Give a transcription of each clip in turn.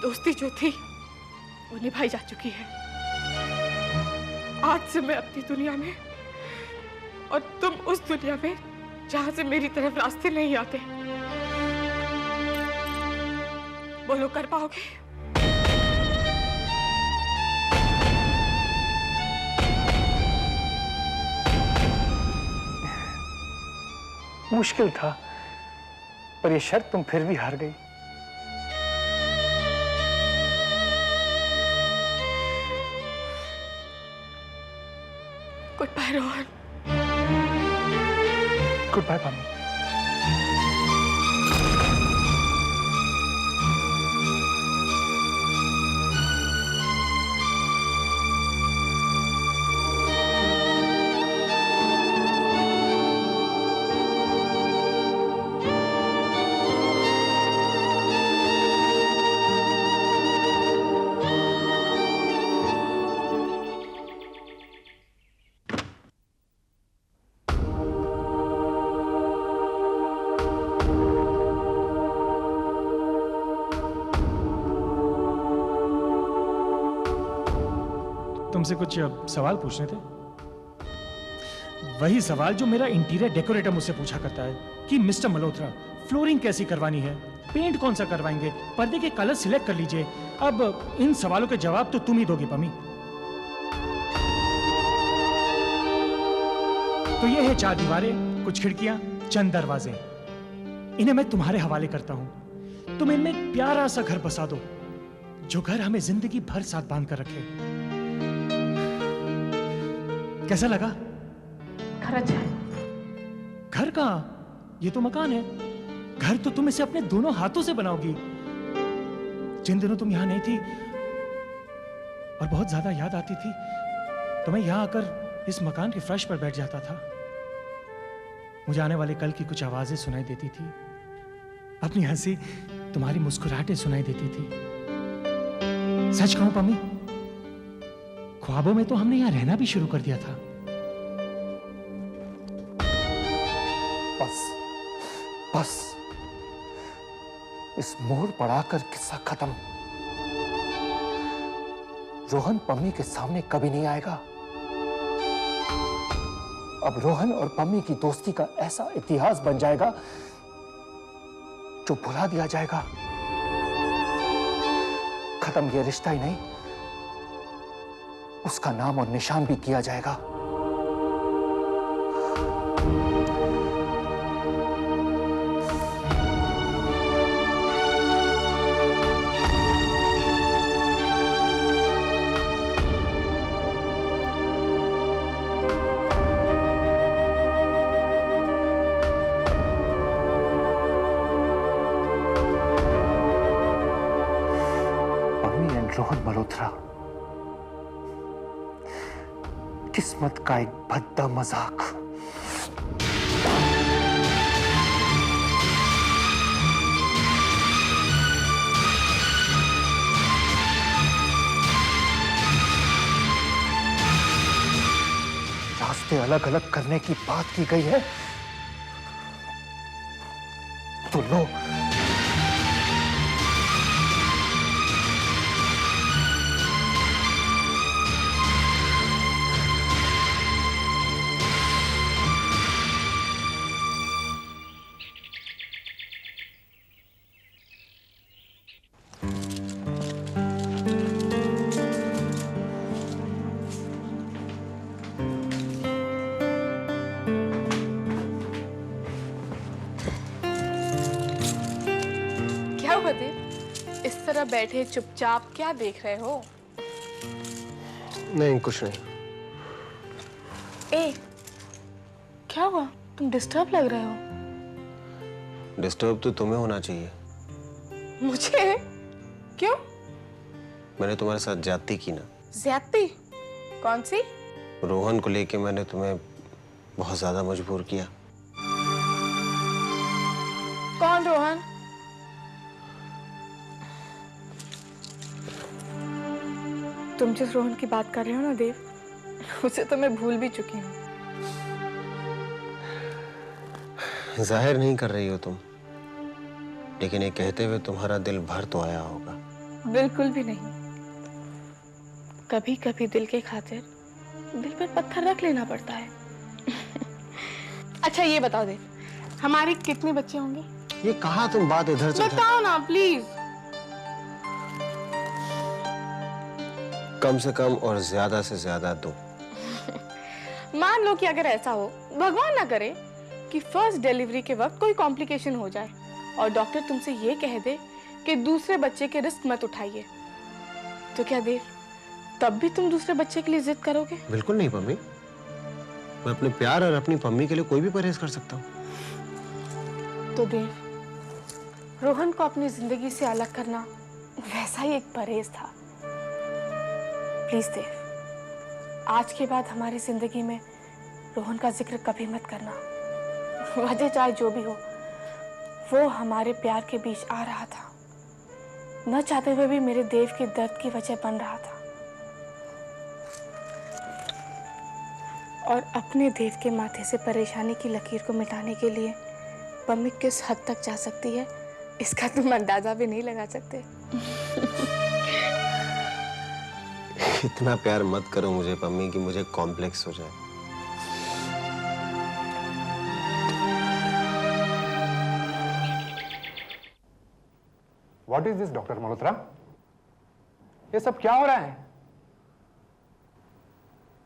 दोस्ती जो थी वो निभाई जा चुकी है। आज से मैं अपनी दुनिया में और तुम उस दुनिया में जहां से मेरी तरफ रास्ते नहीं आते। बोलो, कर पाओगे? मुश्किल था, पर यह शर्त तुम फिर भी हार गई। Good bye Rohan. Good bye mummy. तुमसे कुछ सवाल पूछने थे। वही सवाल जो मेरा इंटीरियर डेकोरेटर मुझसे पूछा करता है कि मिस्टर मल्होत्रा, फ्लोरिंग कैसी करवानी है, पेंट कौन सा करवाएंगे, पर्दे के कलर सिलेक्ट कर लीजिए। अब इन सवालों के जवाब तो तुम ही दोगे पमी। तो ये है 4 दीवारें, कुछ खिड़कियां, चंद दरवाजे। इन्हें मैं तुम्हारे हवाले करता हूं। तुम इनमें एक प्यारा सा घर बसा दो, जो घर हमें जिंदगी भर साथ बांध कर रखे। कैसा लगा? घर अच्छा है। घर कहां? ये तो मकान है। घर तो तुम इसे अपने दोनों हाथों से बनाओगी। जिन दिनों तुम यहां नहीं थी और बहुत ज्यादा याद आती थी, तो मैं यहां आकर इस मकान के फर्श पर बैठ जाता था। मुझे आने वाले कल की कुछ आवाजें सुनाई देती थी, अपनी हंसी, तुम्हारी मुस्कुराहटें सुनाई देती थी। सच कहूं पम्मी, ख्वाबों में तो हमने यहां रहना भी शुरू कर दिया था। बस बस, इस मोड़ पर आकर किस्सा खत्म। रोहन पम्मी के सामने कभी नहीं आएगा। अब रोहन और पम्मी की दोस्ती का ऐसा इतिहास बन जाएगा जो भुला दिया जाएगा। खत्म ये रिश्ता ही नहीं, उसका नाम और निशान भी किया जाएगा। पम्मी एंड रोहन मल्होत्रा, किस्मत का एक भद्दा मजाक। रास्ते अलग अलग करने की बात की गई है, तो लो, इस तरह बैठे चुपचाप क्या देख रहे हो? नहीं, कुछ नहीं। ए, क्या हुआ? तुम डिस्टर्ब लग रहे हो। डिस्टर्ब तो तुम्हें होना चाहिए। मुझे? क्यों? मैंने तुम्हारे साथ ज्यादती की ना। ज्यादती? कौन सी? रोहन को लेके मैंने तुम्हें बहुत ज्यादा मजबूर किया। कौन रोहन? तुम जिस रोहन की बात कर रहे हो ना देव, उसे तो मैं भूल भी चुकी हूँ। जाहिर नहीं कर रही हो तुम, लेकिन ये कहते हुए तुम्हारा दिल भर तो आया होगा। बिल्कुल भी नहीं। कभी कभी दिल के खातिर दिल पर पत्थर रख लेना पड़ता है। अच्छा ये बताओ देव, हमारे कितने बच्चे होंगे? ये कहाँ तुम बात इधर से उधर? बताओ ना प्लीज। कम से कम और ज्यादा से ज्यादा 2। मान लो कि अगर ऐसा हो, भगवान ना करे, कि फर्स्ट डिलीवरी के वक्त कोई कॉम्प्लिकेशन हो जाए और डॉक्टर तुमसे ये कह दे कि दूसरे बच्चे के रिस्क मत उठाइए, तो क्या देव तब भी तुम दूसरे बच्चे के लिए जिद करोगे? बिल्कुल नहीं पम्मी, मैं अपने प्यार और अपनी पम्मी के लिए कोई भी परहेज कर सकता हूँ। तो देव, रोहन को अपनी जिंदगी से अलग करना वैसा ही एक परहेज था। प्लीज देव, आज के बाद हमारी जिंदगी में रोहन का जिक्र कभी मत करना। वजह चाहे जो भी हो, वो हमारे प्यार के बीच आ रहा था, न चाहते हुए भी मेरे देव के दर्द की वजह बन रहा था। और अपने देव के माथे से परेशानी की लकीर को मिटाने के लिए पम्मी किस हद तक जा सकती है, इसका तुम अंदाजा भी नहीं लगा सकते। इतना प्यार मत करो मुझे पम्मी कि मुझे कॉम्प्लेक्स हो जाए। What is this doctor Malhotra? ये सब क्या हो रहा है?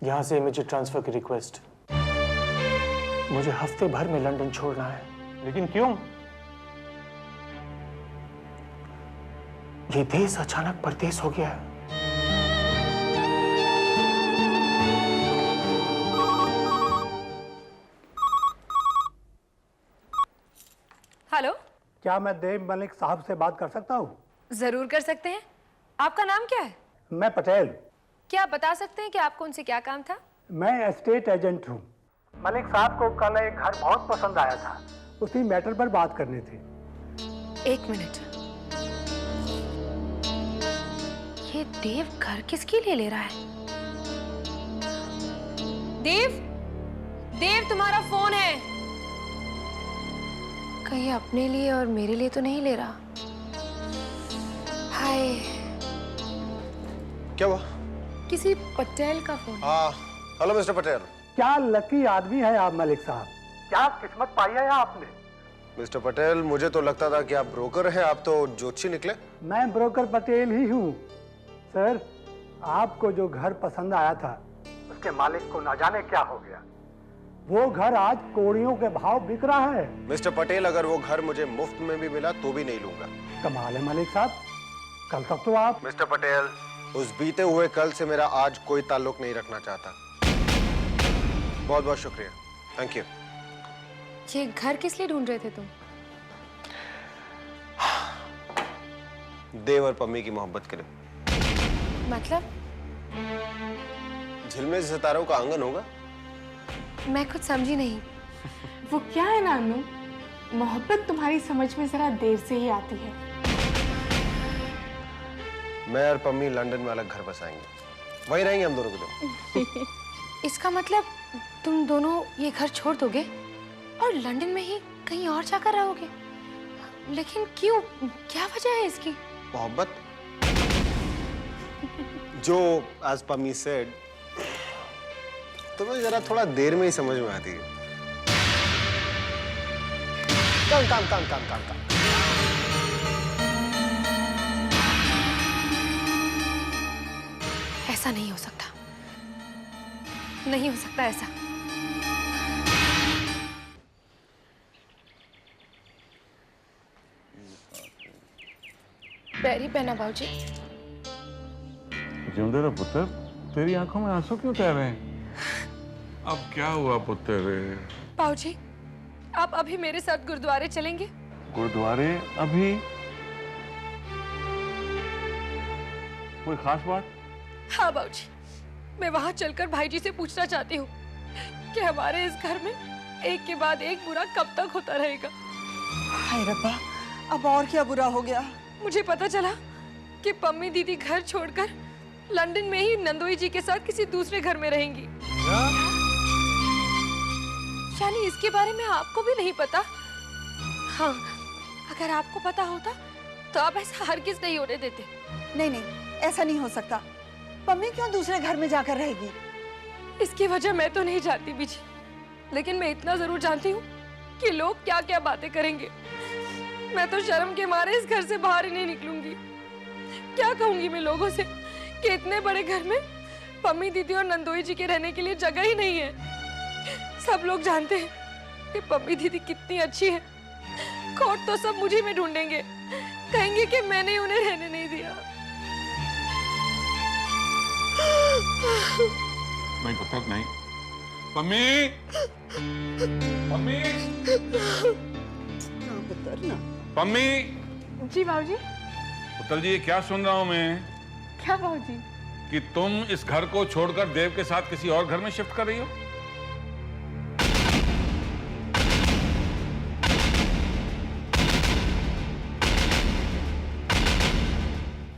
यहां से इमीडिएट ट्रांसफर की रिक्वेस्ट। मुझे हफ्ते भर में लंदन छोड़ना है। लेकिन क्यों? ये देश अचानक परदेश हो गया है। हेलो, क्या मैं देव मलिक साहब से बात कर सकता हूँ? जरूर कर सकते हैं। आपका नाम क्या है? मैं पटेल। क्या आप बता सकते हैं कि आपको उनसे क्या काम था? मैं एस्टेट एजेंट हूँ। मलिक साहब को कल एक घर बहुत पसंद आया था, उसी मैटर पर बात करनी थी। 1 मिनट। ये देव घर किसके लिए ले रहा है? देव, देव तुम्हारा फोन है। कहीं अपने लिए और मेरे लिए तो नहीं ले रहा? हाय, क्या हुआ? किसी पटेल का फोन। हाँ, हेलो मिस्टर पटेल। क्या लकी आदमी है आप मलिक साहब, क्या किस्मत पाई है आपने। मिस्टर पटेल, मुझे तो लगता था कि आप ब्रोकर हैं, आप तो ज्योतिषी निकले। मैं ब्रोकर पटेल ही हूँ। सर, आपको जो घर पसंद आया था उसके मालिक को ना जाने क्या हो गया। वो घर आज कौड़ियों के भाव बिक रहा है। मिस्टर पटेल, अगर वो घर मुझे मुफ्त में भी मिला तो भी नहीं लूंगा। कमाल है मलिक साहब, कल तक तो आप। मिस्टर पटेल, उस बीते हुए कल से मेरा आज कोई ताल्लुक नहीं रखना चाहता। बहुत बहुत शुक्रिया, थैंक यू। ये घर किस लिए ढूंढ रहे थे तुम? देव और पम्मी की मोहब्बत के लिए। मतलब? झिलमिल सितारों का आंगन होगा। मैं कुछ समझी नहीं। वो क्या है ना अनु, मोहब्बत तुम्हारी समझ में जरा देर से ही आती है। मैं और पम्मी लंदन में अलग घर बसाएंगे, वहीं रहेंगे हम दोनों के दो। इसका मतलब तुम दोनों ये घर छोड़ दोगे और लंदन में ही कहीं और जाकर रहोगे? लेकिन क्यों, क्या वजह है इसकी? मोहब्बत, जो आज पम्मी सेड, तुम्हें जरा थोड़ा देर में ही समझ में आती है। काम काम काम काम काम काम। ऐसा नहीं हो सकता, नहीं हो सकता ऐसा। पैरी पहना बाबूजी। जिंदे रहो पुत्र, तेरी आंखों में आंसू क्यों तैर रहे हैं? अब क्या हुआ पुत्र? बाबूजी, आप अभी मेरे साथ गुरुद्वारे चलेंगे? गुरुद्वारे अभी? कोई खास बात? हाँ बाबूजी, मैं वहां चलकर भाई जी से पूछना चाहती हूँ कि हमारे इस घर में एक के बाद एक बुरा कब तक होता रहेगा। हाय रब्बा, अब और क्या बुरा हो गया? मुझे पता चला कि पम्मी दीदी घर छोड़कर लंदन में ही नंदोई जी के साथ किसी दूसरे घर में रहेंगी। यानी इसके बारे में आपको भी नहीं पता? हाँ, अगर आपको पता होता तो आप ऐसा हरगिज नहीं होने देते। नहीं नहीं, ऐसा नहीं हो सकता। पम्मी क्यों दूसरे घर में जाकर रहेगी? इसकी वजह मैं तो नहीं जानती बीजी, लेकिन मैं इतना जरूर जानती हूँ कि लोग क्या क्या बातें करेंगे। मैं तो शर्म के मारे इस घर से बाहर ही नहीं निकलूंगी। क्या कहूंगी मैं लोगों से कि इतने बड़े घर में पम्मी दीदी और नंदोई जी के रहने के लिए जगह ही नहीं है। सब लोग जानते हैं कि पम्मी दीदी कितनी अच्छी है। खोट तो सब मुझे में ढूंढेंगे, कहेंगे कि मैंने उन्हें रहने नहीं दिया। नहीं पुत्र नहीं। पम्मी, पम्मी, ना पुत्र ना। पम्मी। जी बाबूजी। पुत्र जी, क्या सुन रहा हूं मैं क्या बाबूजी? कि तुम इस घर को छोड़कर देव के साथ किसी और घर में शिफ्ट कर रही हो?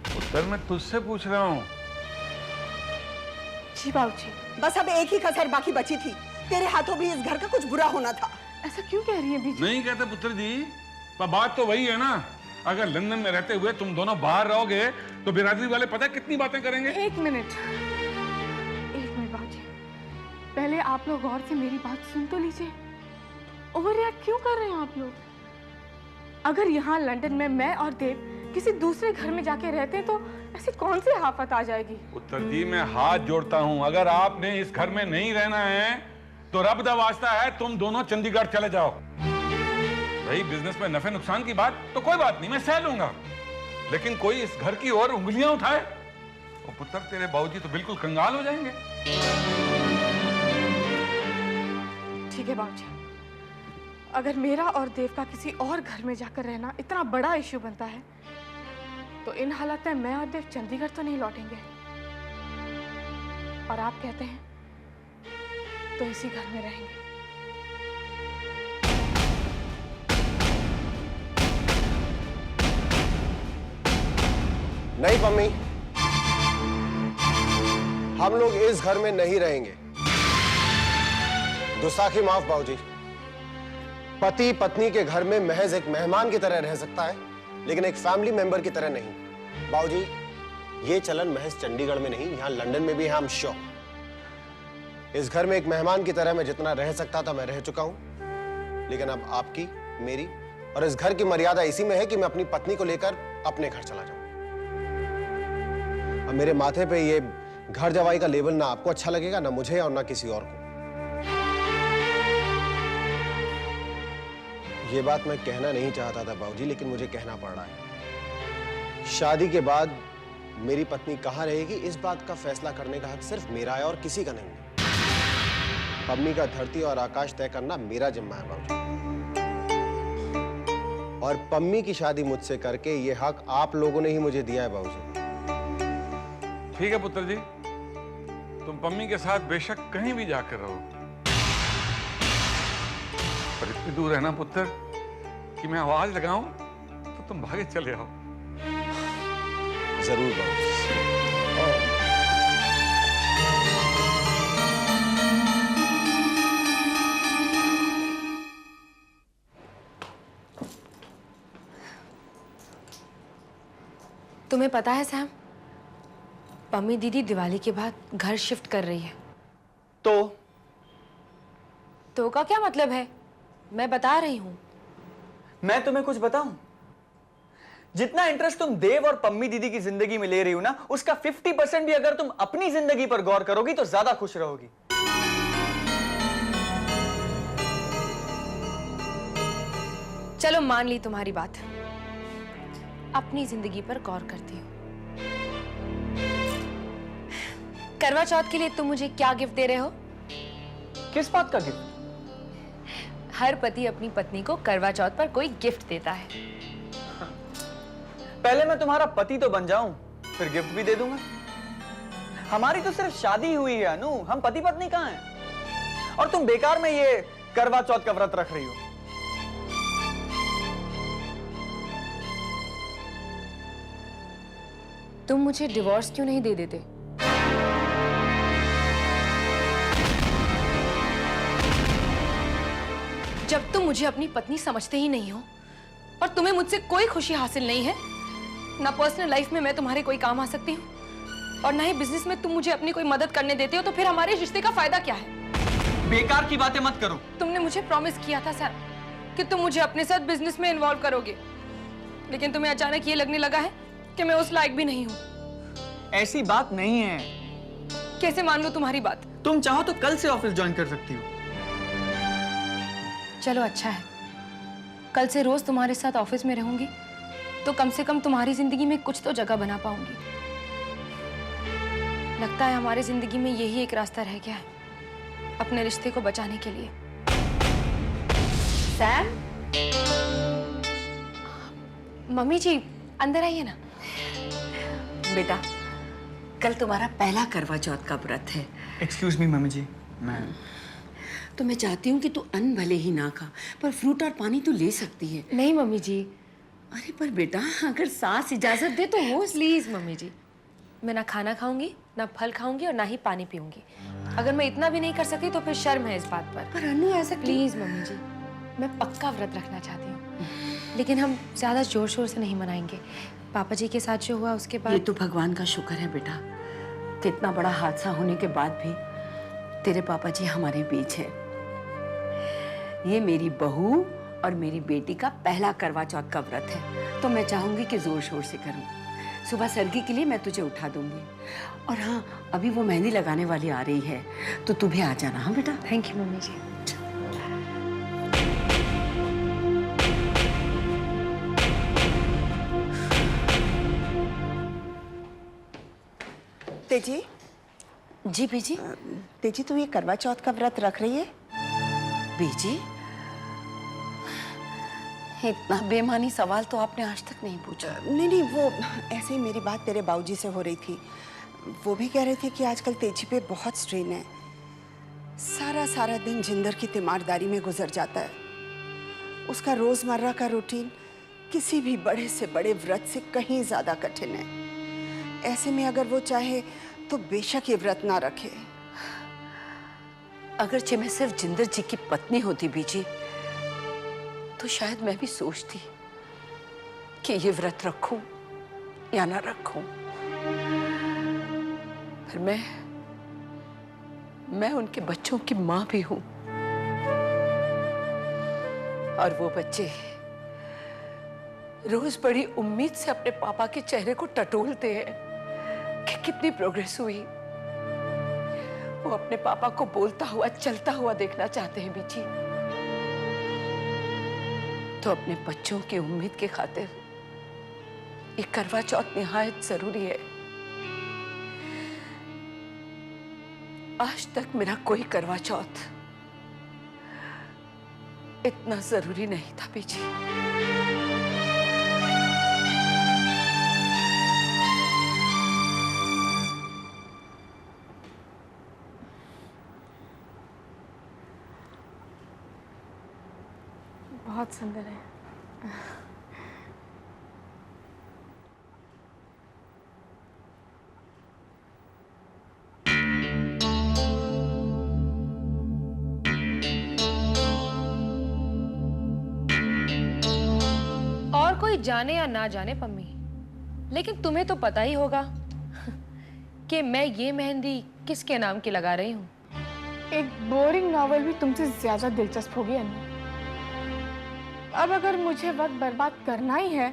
पुत्र, मैं तुझसे पूछ रहा हूं। जी बाबूजी। बस अब एक ही कसर बाकी बची थी। तेरे हाथों भी इस घर का कुछ बुरा होना था। ऐसा क्यों कह रही है बीजी? नहीं कहते पुत्र जी, पर बात तो वही है ना। अगर लंदन में रहते हुए तुम दोनों बाहर रहोगे तो बिरादरी वाले पता है कितनी बातें करेंगे। एक मिनट बाबूजी, पहले आप लोग गौर से मेरी बात सुन तो लीजिए। ओवर रिएक्ट क्यों कर रहे हैं आप लोग? अगर यहाँ लंदन में मैं और देव किसी दूसरे घर में जाके रहते हैं तो ऐसी कौन सी आफत आ जाएगी? पुत्र जी, मैं हाथ जोड़ता हूं, अगर आपने इस घर में नहीं रहना है तो रब दा वास्ता है तुम दोनों चंडीगढ़ चले जाओ। भाई बिजनेस में नफे नुकसान की बात तो कोई बात नहीं, मैं सह लूंगा, लेकिन कोई इस घर की ओर उंगलियां उठाए तो पुत्र तेरे बाबूजी तो बिल्कुल कंगाल हो जाएंगे। ठीक है बाबूजी, अगर मेरा और देव का किसी और घर में जाकर रहना इतना बड़ा इश्यू बनता है तो इन हालात में मैं और देव चंडीगढ़ तो नहीं लौटेंगे। और आप कहते हैं तो इसी घर में रहेंगे। नहीं पम्मी, हम लोग इस घर में नहीं रहेंगे। गुस्ताखी माफ बाबूजी। पति पत्नी के घर में महज एक मेहमान की तरह रह सकता है, लेकिन एक फैमिली मेंबर की तरह नहीं। बाबूजी, ये चलन महज चंडीगढ़ में नहीं, यहां लंदन में भी है। हम श्योर इस घर में एक मेहमान की तरह मैं जितना रह सकता था मैं रह चुका हूं, लेकिन अब आपकी, मेरी और इस घर की मर्यादा इसी में है कि मैं अपनी पत्नी को लेकर अपने घर चला जाऊं। अब मेरे माथे पे ये घर जवाई का लेबल ना आपको अच्छा लगेगा, ना मुझे और ना किसी और को। ये बात मैं कहना नहीं चाहता था बाबूजी, लेकिन मुझे कहना पड़ रहा है। शादी के बाद मेरी पत्नी कहां रहेगी इस बात का फैसला करने का हक सिर्फ मेरा है और किसी का नहीं है। पम्मी का धरती और आकाश तय करना मेरा जिम्मा है बाबूजी, और पम्मी की शादी मुझसे करके ये हक आप लोगों ने ही मुझे दिया है बाबूजी। ठीक है पुत्र जी, तुम पम्मी के साथ बेशक कहीं भी जाकर रहो, पर इतनी दूर रहना पुत्र कि मैं आवाज लगाऊं तो तुम भागे चले आओ। जरूर बाबूजी। तुम्हें पता है सैम, पम्मी दीदी दिवाली के बाद घर शिफ्ट कर रही है। तो का क्या मतलब है? मैं बता रही हूं। मैं तुम्हें कुछ बताऊं? जितना इंटरेस्ट तुम देव और पम्मी दीदी की जिंदगी में ले रही हो ना, उसका 50% भी अगर तुम अपनी जिंदगी पर गौर करोगी तो ज्यादा खुश रहोगी। चलो मान ली तुम्हारी बात, अपनी जिंदगी पर गौर करती हूँ। करवा चौथ के लिए तुम मुझे क्या गिफ्ट दे रहे हो? किस बात का गिफ्ट? हर पति अपनी पत्नी को करवा चौथ पर कोई गिफ्ट देता है। पहले मैं तुम्हारा पति तो बन जाऊं, फिर गिफ्ट भी दे दूंगा। हमारी तो सिर्फ शादी हुई है अनु, हम पति पत्नी कहाँ हैं? और तुम बेकार में ये करवा चौथ का व्रत रख रही हो। तुम मुझे डिवोर्स क्यों नहीं दे देते? जब तुम मुझे अपनी पत्नी समझते ही नहीं हो और तुम्हें मुझसे कोई खुशी हासिल नहीं है, ना पर्सनल लाइफ में मैं तुम्हारे कोई काम आ सकती हूँ और ना ही बिजनेस में तुम मुझे अपनी कोई मदद करने देते हो, तो फिर हमारे रिश्ते का फायदा क्या है? बेकार की बातें मत करो। तुमने मुझे प्रॉमिस किया था सैम कि तुम मुझे अपने साथ बिजनेस में इन्वॉल्व करोगे, लेकिन तुम्हें अचानक ये लगने लगा है कि मैं उस लायक भी नहीं हूँ। ऐसी बात नहीं है। कैसे मान लूं तुम्हारी बात? तुम चाहो तो कल से ऑफिस ज्वाइन कर सकती हो। चलो अच्छा है, कल से रोज तुम्हारे साथ ऑफिस में रहूंगी तो कम से कम तुम्हारी जिंदगी में कुछ तो जगह बना पाऊंगी। लगता है हमारी जिंदगी में यही एक रास्ता रह गया है अपने रिश्ते को बचाने के लिए। सैम, मम्मी जी अंदर आइए ना। बेटा, कल तुम्हारा पहला करवा चौथ का व्रत है। एक्सक्यूज मी मम्मी जी, मैं तो मैं चाहती हूँ कि तू अन्न भले ही ना खा, पर फ्रूट और पानी तो ले सकती है। नहीं मम्मी जी। अरे पर बेटा, अगर सास इजाजत दे तो हो। प्लीज मम्मी जी, मैं ना खाना खाऊंगी, ना फल खाऊंगी और ना ही पानी पीऊंगी। अगर मैं इतना भी नहीं कर सकती तो फिर शर्म है इस बात पर। पर अनु ऐसा प्लीज मम्मी जी, मैं पक्का व्रत रखना चाहती हूँ, लेकिन हम ज्यादा जोर शोर से नहीं मनाएंगे। पापा जी के साथ जो हुआ उसके बाद। ये तो भगवान का शुक्र है बेटा कि इतना बड़ा हादसा होने के बाद भी तेरे पापा जी हमारे बीच है। ये मेरी बहू और मेरी बेटी का पहला करवा चौथ का व्रत है, तो मैं चाहूंगी कि जोर शोर से करूं। सुबह सरगी के लिए मैं तुझे उठा दूंगी। और हाँ, अभी वो मेहंदी लगाने वाली आ रही है, तो तू भी आ जाना। हाँ बेटा। थैंक यू मम्मी जी। तेजी, जी बीजी। तेजी तू ये करवा चौथ का व्रत रख रही है? बीजी, इतना बेमानी सवाल तो आपने आज तक नहीं पूछा। नहीं, वो ऐसे ही मेरी बात तेरे बाबूजी से हो रही थी। वो भी कह रहे थे कि आजकल तेजी पे बहुत स्ट्रेन है। सारा दिन जिंदर की तीमारदारी में गुजर जाता है। उसका रोजमर्रा का रूटीन किसी भी बड़े से बड़े व्रत से कहीं ज्यादा कठिन है। ऐसे में अगर वो चाहे तो बेशक ये व्रत ना रखे। अगरचे मैं सिर्फ जिंदर जी की पत्नी होती बीजी, तो शायद मैं भी सोचती कि ये व्रत रखूं या ना रखूं। पर मैं उनके बच्चों की मां भी हूं, और वो बच्चे रोज बड़ी उम्मीद से अपने पापा के चेहरे को टटोलते हैं कि कितनी प्रोग्रेस हुई। वो अपने पापा को बोलता हुआ, चलता हुआ देखना चाहते हैं बीजी। तो अपने बच्चों की उम्मीद के खातिर ये करवा चौथ निहायत जरूरी है। आज तक मेरा कोई करवा चौथ इतना जरूरी नहीं था बीजी। बहुत सुंदर है। और कोई जाने या ना जाने पम्मी, लेकिन तुम्हें तो पता ही होगा कि मैं ये मेहंदी किसके नाम की लगा रही हूँ। एक बोरिंग नॉवल भी तुमसे ज्यादा दिलचस्प होगी अनु। अब अगर मुझे वक्त बर्बाद करना ही है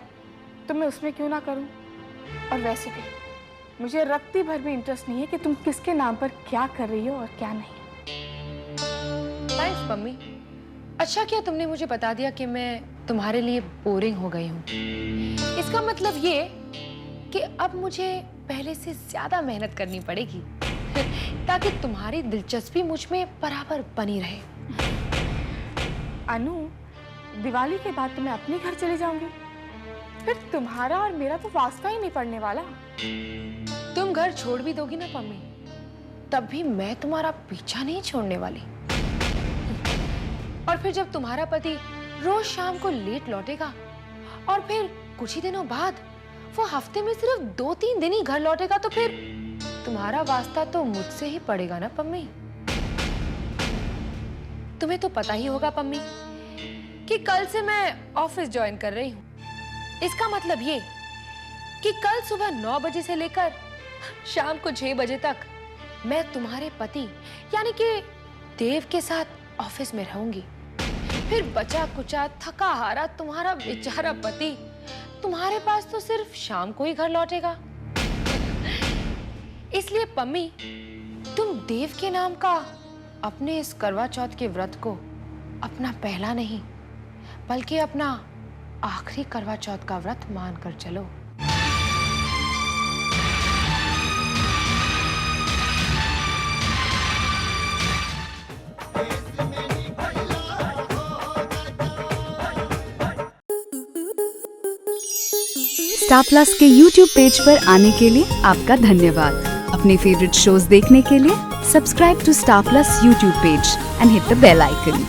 तो मैं उसमें क्यों ना करूं। और वैसे भी मुझे रत्ती भर भी इंटरेस्ट नहीं है कि तुम किसके नाम पर क्या कर रही हो और क्या नहीं। Thanks mummy. अच्छा किया तुमने मुझे बता दिया कि मैं तुम्हारे लिए बोरिंग हो गई हूँ। इसका मतलब ये कि अब मुझे पहले से ज्यादा मेहनत करनी पड़ेगी ताकि तुम्हारी दिलचस्पी मुझ में बराबर बनी रहे। अनु, दिवाली के बाद तो मैं अपने घर चली जाऊंगी, फिर तुम्हारा और मेरा तो वास्ता ही नहीं पड़ने वाला। तुम घर छोड़ भी दोगी ना मम्मी, तब भी मैं तुम्हारा पीछा नहीं छोड़ने वाली। और फिर जब तुम्हारा पति रोज शाम को लेट लौटेगा और फिर कुछ ही दिनों बाद वो हफ्ते में सिर्फ 2-3 दिन ही घर लौटेगा, तो फिर तुम्हारा वास्ता तो मुझसे ही पड़ेगा ना पम्मी। तुम्हें तो पता ही होगा पम्मी कि कल से मैं ऑफिस ज्वाइन कर रही हूँ। इसका मतलब ये कि कल सुबह 9 बजे से लेकर शाम को 6 बजे तक मैं तुम्हारे पति यानी कि देव के साथ ऑफिस में रहूंगी। फिर बचा कुचा थका हारा तुम्हारा बेचारा पति तुम्हारे पास तो सिर्फ शाम को ही घर लौटेगा। इसलिए पम्मी, तुम देव के नाम का अपने इस करवा चौथ के व्रत को अपना पहला नहीं बल्कि अपना आखिरी करवा चौथ का व्रत मानकर चलो। स्टार प्लस के YouTube पेज पर आने के लिए आपका धन्यवाद। अपने फेवरेट शोज देखने के लिए subscribe to Star Plus YouTube page and hit the bell icon.